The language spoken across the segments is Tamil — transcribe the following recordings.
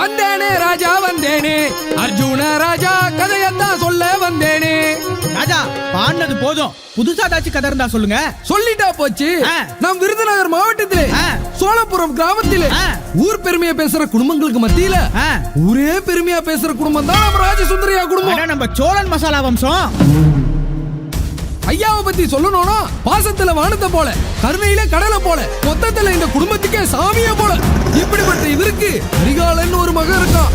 வந்தேனே ராஜா வந்தேனே, அர்ஜுன ராஜா கதையத்தான் சொல்ல வந்தேனே. ராஜா பாடினது போதும், புதுசா ஏதாச்சும் கதை இருந்தா சொல்லுங்க. சொல்லிட்டா போச்சு. நம் விருதுநகர் மாவட்டத்திலே சோழபுரம் கிராமத்திலே ஊர் பெருமையா பேசுற குடும்பங்களுக்கு மத்தியில ஊரே பெருமையா பேசுற குடும்பம் தான் நம்ம ராஜசுந்தரியா குடும்பம். நம்ம சோழன் மசாலா வம்சம். ஐயாவை பத்தி சொல்லணும்னா பாசத்துல வானத்தை போல, கருணையில கடலை போல, மொத்தத்துல இந்த குடும்பத்துக்கே சாமிய போல. இப்படிப்பட்ட இவருக்கு கரிகாலன் ஒரு மகன் இருக்கான்.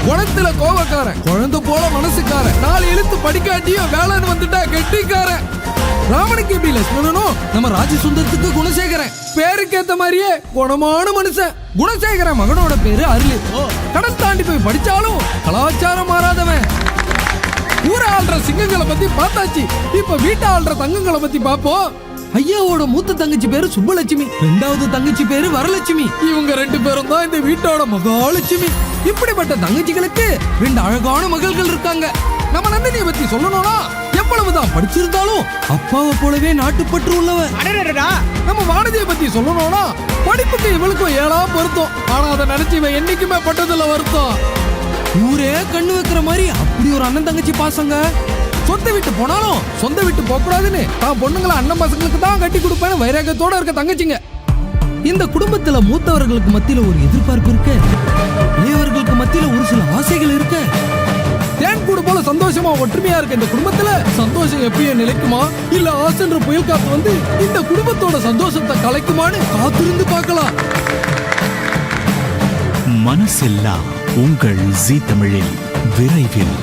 குணத்துல கோவக்காரன், குழந்தை போல மனசுக்காரன், 4 எழுத்து படிக்காட்டியும் வேலைன்னு வந்துட்டா கெட்டிக்காரன். ராமனுக்கு எப்படி லட்சுமணனும் நம்ம ராஜசுந்தரத்துக்கு குணசேகரன். பேருக்கு ஏத்த மாதிரியே குணமான மனுஷன் குணசேகரன். மகனோட பேரு அருள். கடல் தாண்டி போய் படிச்சாலும் கலாச்சாரம் மாறாதவன். ஊர ஆள்ற சிங்கங்களை பத்தி பார்த்தாச்சு, இப்ப வீட்டை ஆள்ற தங்கங்களை பத்தி பாப்போம். ஐயாவோட மூத்த தங்கச்சி பேரு சுப்பலட்சுமி, 2வது தங்கச்சி பேரு வரலட்சுமி. இவங்க 2 பேரும் தான் இந்த வீட்டோட மகாலட்சுமி. இப்படிப்பட்ட தங்கச்சிகளுக்கு 2 அழகான மகள்கள் இருக்காங்க. நம்ம நந்தினியை பத்தி சொல்லணும்னா எவ்வளவுதான் படிச்சிருந்தாலும் அப்பாவை போலவே நாட்டுப்பற்று உள்ளவ. நம்ம வானதியை பத்தி சொல்லணும்னா படிப்புக்கு இவளுக்கும் 7ஆ பொருத்தம். ஆனா அதை நினைச்சு இவன் என்னைக்குமே பட்டதுல வருத்தம். ஊரே கண்ணு வைக்கிற மாதிரி அப்படி ஒரு அண்ணன் தங்கச்சி பாசங்க. சொந்த வீட்டு போனாலும் சொந்த வீட்டு போக கூடாதுன்னு தான் பொண்ணுங்களை அண்ணன் பசங்களுக்கு தான் கட்டி கொடுப்பேன்னு வைராகத்தோட இருக்க தங்கச்சிங்க. இந்த குடும்பத்துல மூத்தவர்களுக்கு மத்தியில ஒரு எதிர்பார்ப்பு இருக்கு, இளையவர்களுக்கு மத்தியில ஒரு சில ஆசைகள் இருக்கு. தேன் கூடு போல சந்தோஷமா ஒற்றுமையா இருக்க இந்த குடும்பத்துல சந்தோஷம் எப்பயும் நிலைக்குமா, இல்ல ஆசைன்ற புயல் காத்து வந்து இந்த குடும்பத்தோட சந்தோஷத்தை கலைக்குமான்னு காத்திருந்து பார்க்கலாம். மனசெல்லாம் உங்கள் ஜீ தமிழில் விரைவில்.